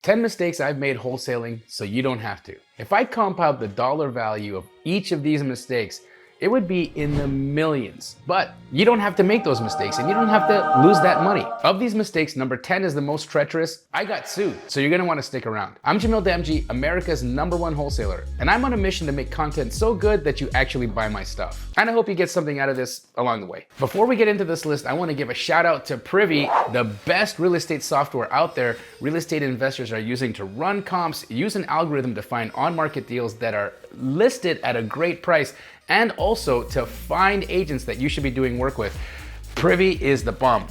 10 mistakes I've made wholesaling so you don't have to. If I compound the dollar value of each of these mistakes, it would be in the millions. But you don't have to make those mistakes and you don't have to lose that money. Of these mistakes, number 10 is the most treacherous. I got sued, so you're gonna wanna stick around. I'm Jamil Damji, America's #1 wholesaler, and I'm on a mission to make content so good that you actually buy my stuff. And I hope you get something out of this along the way. Before we get into this list, I wanna give a shout out to Privy, the best real estate software out there. Real estate investors are using to run comps, use an algorithm to find on-market deals that are listed at a great price, and also to find agents that you should be doing work with. Privy is the bomb.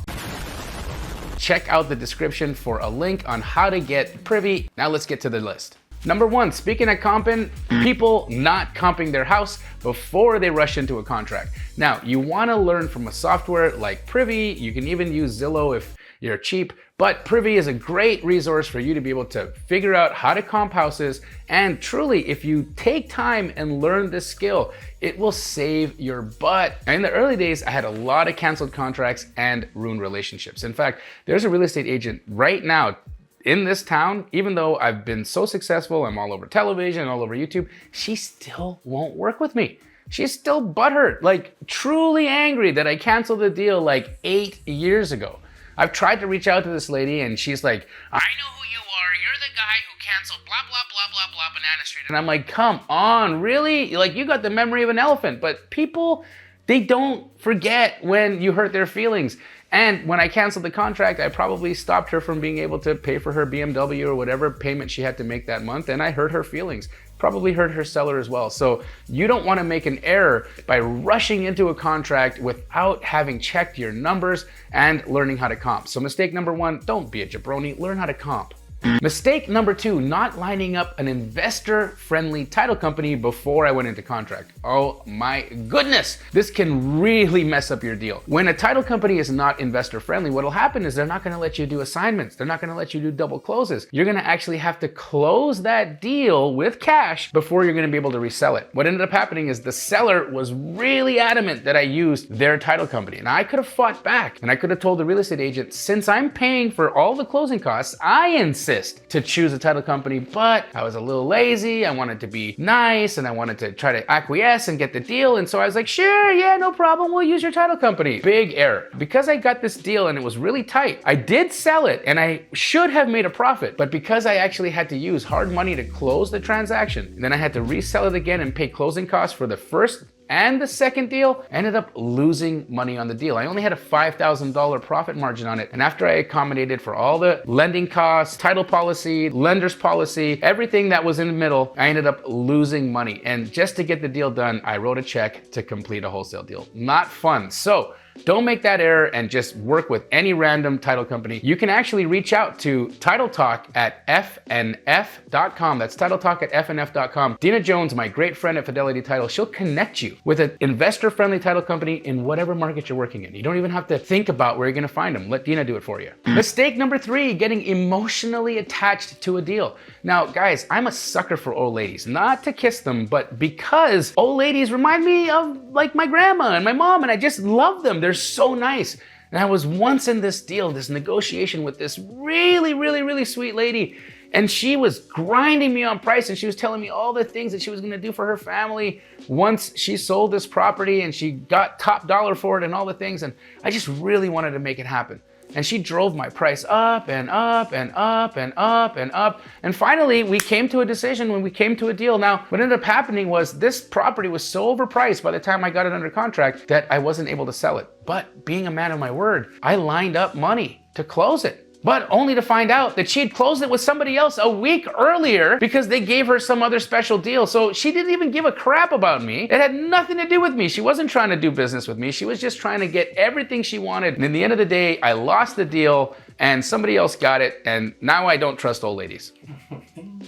Check out the description for a link on how to get Privy. Now let's get to the list. Number 1, speaking of comping, people not comping their house before they rush into a contract. Now, you wanna learn from a software like Privy. You can even use Zillow if you're cheap, but Privy is a great resource for you to be able to figure out how to comp houses. And truly, if you take time and learn this skill, it will save your butt. In the early days, I had a lot of canceled contracts and ruined relationships. In fact, there's a real estate agent right now in this town, even though I've been so successful, I'm all over television, all over YouTube, she still won't work with me. She's still butthurt, like truly angry that I canceled the deal like 8 years ago. I've tried to reach out to this lady and she's like, I know who you are, you're the guy who canceled blah, blah, blah, blah, blah, Banana Street. And I'm like, come on, really? Like, you got the memory of an elephant. But people, they don't forget when you hurt their feelings. And when I canceled the contract, I probably stopped her from being able to pay for her BMW or whatever payment she had to make that month, and I hurt her feelings. Probably hurt her seller as well. So you don't wanna make an error by rushing into a contract without having checked your numbers and learning how to comp. So mistake number 1, don't be a jabroni, learn how to comp. Mistake number 2, not lining up an investor-friendly title company before I went into contract. Oh my goodness, this can really mess up your deal. When a title company is not investor-friendly, what'll happen is they're not gonna let you do assignments. They're not gonna let you do double closes. You're gonna actually have to close that deal with cash before you're gonna be able to resell it. What ended up happening is the seller was really adamant that I used their title company. And I could have fought back and I could have told the real estate agent, since I'm paying for all the closing costs, I insist to choose a title company, but I was a little lazy. I wanted to be nice and I wanted to try to acquiesce and get the deal. And so I was like, sure, yeah, no problem. We'll use your title company. Big error. Because I got this deal and it was really tight, I did sell it and I should have made a profit. But because I actually had to use hard money to close the transaction, and then I had to resell it again and pay closing costs for the first and the second deal, I ended up losing money on the deal. I only had a $5,000 profit margin on it. And after I accommodated for all the lending costs, title policy, lender's policy, everything that was in the middle, I ended up losing money. And just to get the deal done, I wrote a check to complete a wholesale deal. Not fun. So don't make that error and just work with any random title company. You can actually reach out to Title Talk at fnf.com. That's Title Talk at fnf.com. Dina Jones, my great friend at Fidelity Title, she'll connect you with an investor-friendly title company in whatever market you're working in. You don't even have to think about where you're gonna find them. Let Dina do it for you. Mistake number 3, getting emotionally attached to a deal. Now, guys, I'm a sucker for old ladies. Not to kiss them, but because old ladies remind me of like my grandma and my mom, and I just love them. They're so nice. And I was once in this deal, this negotiation with this really sweet lady, and she was grinding me on price and she was telling me all the things that she was gonna do for her family once she sold this property and she got top dollar for it and all the things, and I just really wanted to make it happen. And she drove my price up and up and up and up and up. And finally, we came to a decision when we came to a deal. Now, what ended up happening was this property was so overpriced by the time I got it under contract that I wasn't able to sell it. But being a man of my word, I lined up money to close it. But only to find out that she had closed it with somebody else a week earlier because they gave her some other special deal. So she didn't even give a crap about me. It had nothing to do with me. She wasn't trying to do business with me. She was just trying to get everything she wanted. And in the end of the day, I lost the deal and somebody else got it. And now I don't trust old ladies.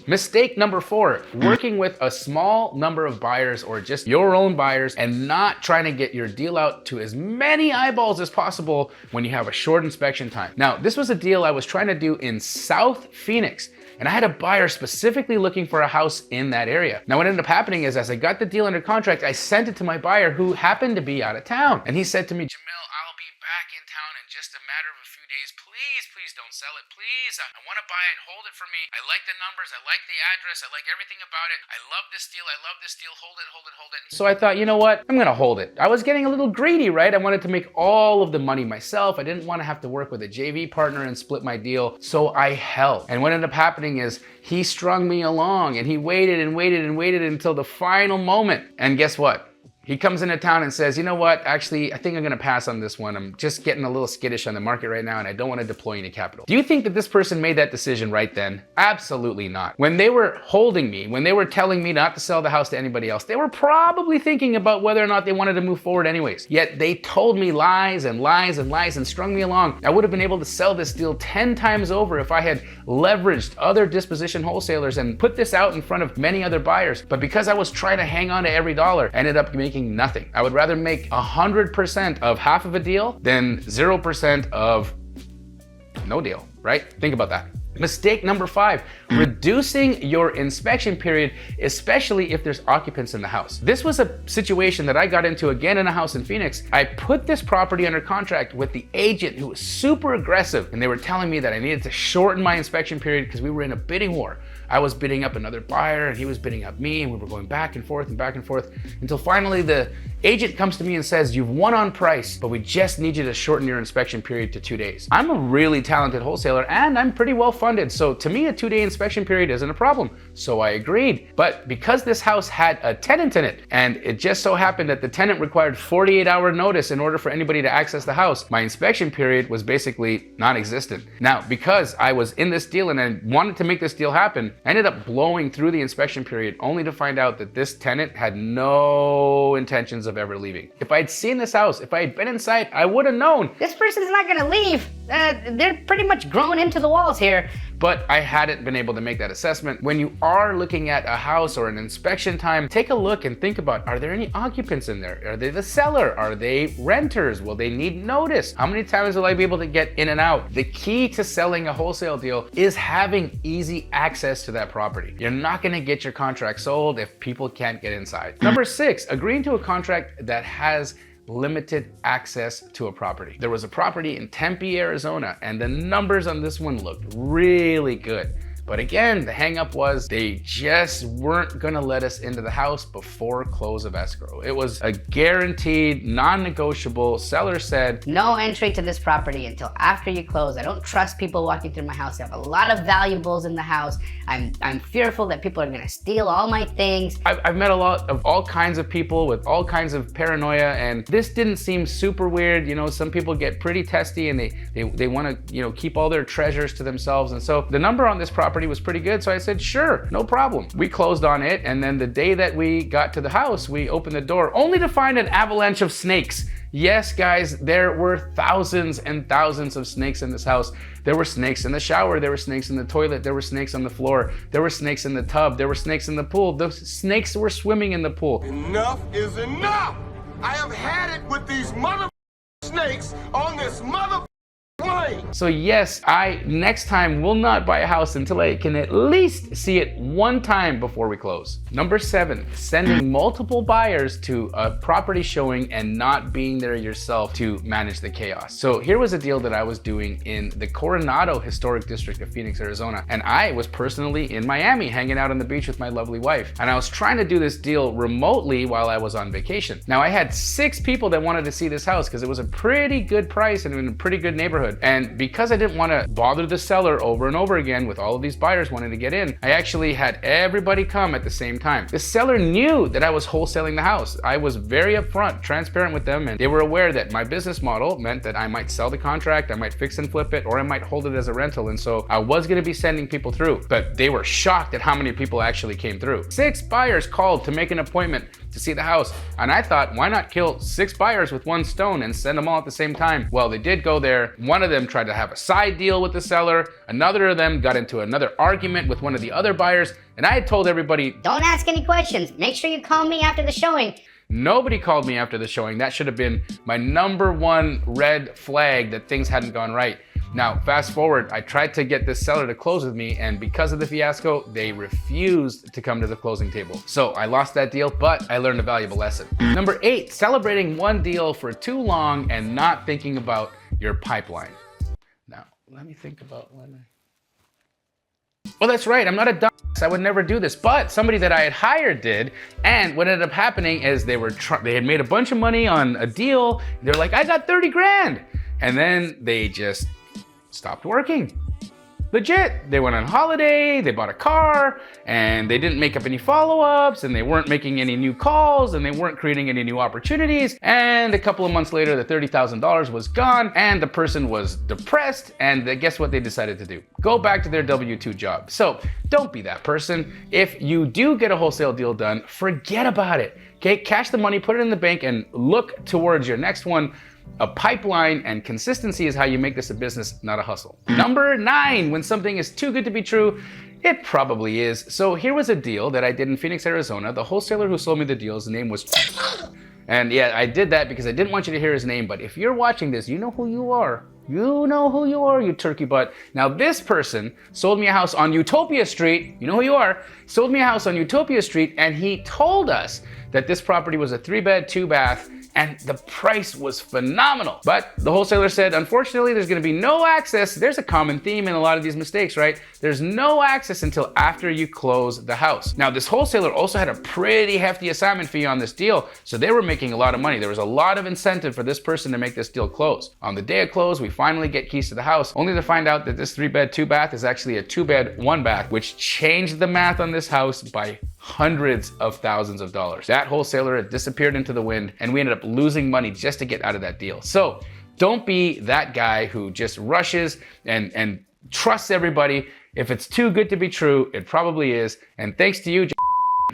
Mistake number 4, working with a small number of buyers or just your own buyers and not trying to get your deal out to as many eyeballs as possible when you have a short inspection time. Now, this was a deal I was trying to do in South Phoenix, and I had a buyer specifically looking for a house in that area. Now, what ended up happening is as I got the deal under contract, I sent it to my buyer who happened to be out of town. And he said to me, Jamil, I'll be back in town in just a matter of a few days. Please don't don't sell it, please. I want to buy it. Hold it for me. I like the numbers. I like the address. I like everything about it. I love this deal. I love this deal. Hold it, hold it, hold it. So I thought, you know what? I'm going to hold it. I was getting a little greedy, right? I wanted to make all of the money myself. I didn't want to have to work with a JV partner and split my deal. So I held. And what ended up happening is he strung me along and he waited and waited and waited until the final moment. And guess what? He comes into town and says, you know what, actually, I think I'm gonna pass on this one. I'm just getting a little skittish on the market right now and I don't wanna deploy any capital. Do you think that this person made that decision right then? Absolutely not. When they were holding me, when they were telling me not to sell the house to anybody else, they were probably thinking about whether or not they wanted to move forward anyways. Yet they told me lies and lies and lies and strung me along. I would have been able to sell this deal 10 times over if I had leveraged other disposition wholesalers and put this out in front of many other buyers. But because I was trying to hang on to every dollar, I ended up making nothing. I would rather make 100% of half of a deal than 0% of no deal, right? Think about that. Mistake number 5, reducing your inspection period, especially if there's occupants in the house. This was a situation that I got into again in a house in Phoenix. I put this property under contract with the agent who was super aggressive, and they were telling me that I needed to shorten my inspection period because we were in a bidding war. I was bidding up another buyer and he was bidding up me, and we were going back and forth until finally the agent comes to me and says, you've won on price, but we just need you to shorten your inspection period to 2 days. I'm a really talented wholesaler and I'm pretty well funded. So to me, a 2-day inspection period isn't a problem. So I agreed. But because this house had a tenant in it, and it just so happened that the tenant required 48-hour notice in order for anybody to access the house, my inspection period was basically non-existent. Now, because I was in this deal and I wanted to make this deal happen, I ended up blowing through the inspection period only to find out that this tenant had no intentions of ever leaving. If I'd seen this house, if I had been inside, I would have known. This person's not gonna leave. They're pretty much grown into the walls here. But I hadn't been able to make that assessment. When you are looking at a house or an inspection time, take a look and think about, are there any occupants in there? Are they the seller? Are they renters? Will they need notice? How many times will I be able to get in and out? The key to selling a wholesale deal is having easy access to that property. You're not gonna get your contract sold if people can't get inside. Number 6, agreeing to a contract that has limited access to a property. There was a property in Tempe, Arizona, and the numbers on this one looked really good. But again, the hang-up was they just weren't gonna let us into the house before close of escrow. It was a guaranteed, non-negotiable. Seller said, no entry to this property until after you close. I don't trust people walking through my house. I have a lot of valuables in the house. I'm fearful that people are gonna steal all my things. I've met a lot of all kinds of people with all kinds of paranoia, and this didn't seem super weird. You know, some people get pretty testy and they wanna, you know, keep all their treasures to themselves. And so the number on this property was pretty good, so I said, sure, no problem. We closed on it, and then the day that we got to the house, we opened the door only to find an avalanche of snakes. Yes, guys, there were thousands and thousands of snakes in this house. There were snakes in the shower, there were snakes in the toilet, there were snakes on the floor, there were snakes in the tub, there were snakes in the pool. The snakes were swimming in the pool. Enough is enough! I have had it with these mother snakes on this mother plane. So yes, I next time will not buy a house until I can at least see it one time before we close. Number 7, sending multiple buyers to a property showing and not being there yourself to manage the chaos. So here was a deal that I was doing in the Coronado Historic District of Phoenix, Arizona. And I was personally in Miami hanging out on the beach with my lovely wife. And I was trying to do this deal remotely while I was on vacation. Now I had 6 people that wanted to see this house because it was a pretty good price and in a pretty good neighborhood. And because I didn't want to bother the seller over and over again with all of these buyers wanting to get in, I actually had everybody come at the same time. The seller knew that I was wholesaling the house. I was very upfront, transparent with them, and they were aware that my business model meant that I might sell the contract, I might fix and flip it, or I might hold it as a rental. And so I was going to be sending people through, but they were shocked at how many people actually came through. 6 buyers called to make an appointment to see the house. And I thought, why not kill 6 buyers with one stone and send them all at the same time? Well, they did go there. One of them tried to have a side deal with the seller. Another of them got into another argument with one of the other buyers. And I had told everybody, don't ask any questions. Make sure you call me after the showing. Nobody called me after the showing. That should have been my number 1 red flag that things hadn't gone right. Now, fast forward, I tried to get this seller to close with me, and because of the fiasco, they refused to come to the closing table. So I lost that deal, but I learned a valuable lesson. Number 8, celebrating one deal for too long and not thinking about your pipeline. Now, let me think about when Well, that's right, I'm not a dumbass. I would never do this, but somebody that I had hired did, and what ended up happening is they had made a bunch of money on a deal. They're like, I got 30 grand. And then they just stopped working. Legit, they went on holiday, they bought a car, and they didn't make up any follow-ups, and they weren't making any new calls, and they weren't creating any new opportunities. And a couple of months later, the $30,000 was gone, and the person was depressed, and guess what they decided to do? Go back to their W-2 job. So don't be that person. If you do get a wholesale deal done, forget about it. Okay, cash the money, put it in the bank, and look towards your next one. A pipeline and consistency is how you make this a business, not a hustle. Number 9, when something is too good to be true, it probably is. So here was a deal that I did in Phoenix, Arizona. The wholesaler who sold me the deal's name was and yeah, I did that because I didn't want you to hear his name, but if you're watching this, you know who you are. You know who you are, you turkey butt. Now this person sold me a house on Utopia Street, you know who you are, sold me a house on Utopia Street, and he told us that this property was a 3-bed, 2-bath, and the price was phenomenal. But the wholesaler said, unfortunately, there's gonna be no access. There's a common theme in a lot of these mistakes, right? There's no access until after you close the house. Now, this wholesaler also had a pretty hefty assignment fee on this deal, so they were making a lot of money. There was a lot of incentive for this person to make this deal close. On the day of close, we finally get keys to the house, only to find out that this 3-bed, 2-bath is actually a 2-bed, 1-bath, which changed the math on this house by hundreds of thousands of dollars. That wholesaler had disappeared into the wind, and we ended up losing money just to get out of that deal. So don't be that guy who just rushes and trusts everybody. If it's too good to be true, it probably is. And thanks to you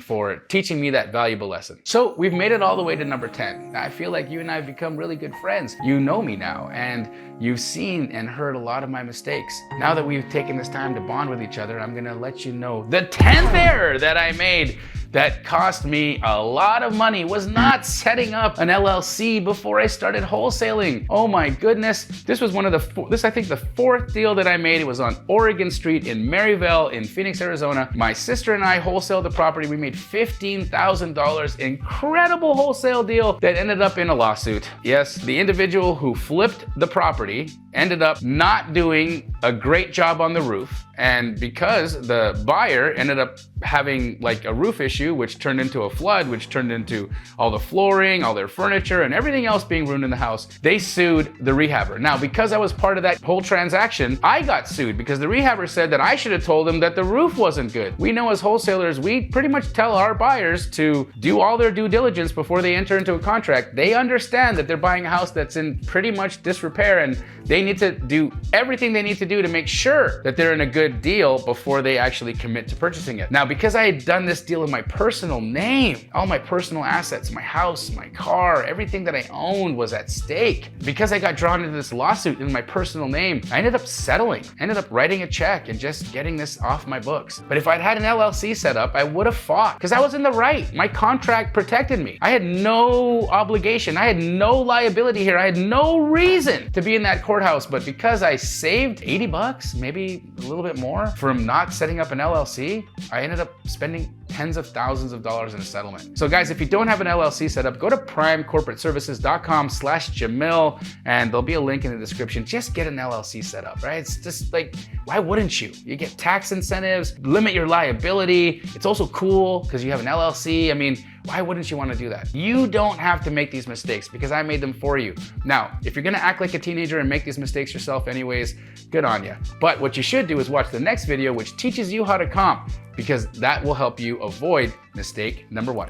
for teaching me that valuable lesson. So we've made it all the way to number 10. I feel like you and I have become really good friends. You know me now, and you've seen and heard a lot of my mistakes. Now that we've taken this time to bond with each other, I'm gonna let you know the 10th error that I made that cost me a lot of money was not setting up an LLC before I started wholesaling. Oh my goodness. This was one of I think the 4th deal that I made. It was on Oregon Street in Maryville in Phoenix, Arizona. My sister and I wholesaled the property. We made $15,000. Incredible wholesale deal that ended up in a lawsuit. Yes, the individual who flipped the property ended up not doing a great job on the roof. And because the buyer ended up having like a roof issue, which turned into a flood, which turned into all the flooring, all their furniture, and everything else being ruined in the house, they sued the rehabber. Now, because I was part of that whole transaction, I got sued because the rehabber said that I should have told them that the roof wasn't good. We know as wholesalers, we pretty much tell our buyers to do all their due diligence before they enter into a contract. They understand that they're buying a house that's in pretty much disrepair, and they need to do everything they need to do to make sure that they're in a good deal before they actually commit to purchasing it. Now, because I had done this deal in my personal name, all my personal assets, my house, my car, everything that I owned was at stake. Because I got drawn into this lawsuit in my personal name, I ended up settling. I ended up writing a check and just getting this off my books. But if I'd had an LLC set up, I would have fought because I was in the right. My contract protected me. I had no obligation. I had no liability here. I had no reason to be in that courthouse. But because I saved $80, maybe a little bit more from not setting up an LLC, I ended up spending tens of thousands of dollars in a settlement. So guys, if you don't have an LLC set up, go to primecorporateservices.com/Jamil, and there'll be a link in the description. Just get an LLC set up, right? It's just like, why wouldn't you? You get tax incentives, limit your liability. It's also cool because you have an LLC. I mean, why wouldn't you want to do that? You don't have to make these mistakes because I made them for you. Now, if you're gonna act like a teenager and make these mistakes yourself anyways, good on you. But what you should do is watch the next video, which teaches you how to comp, because that will help you avoid mistake number 1.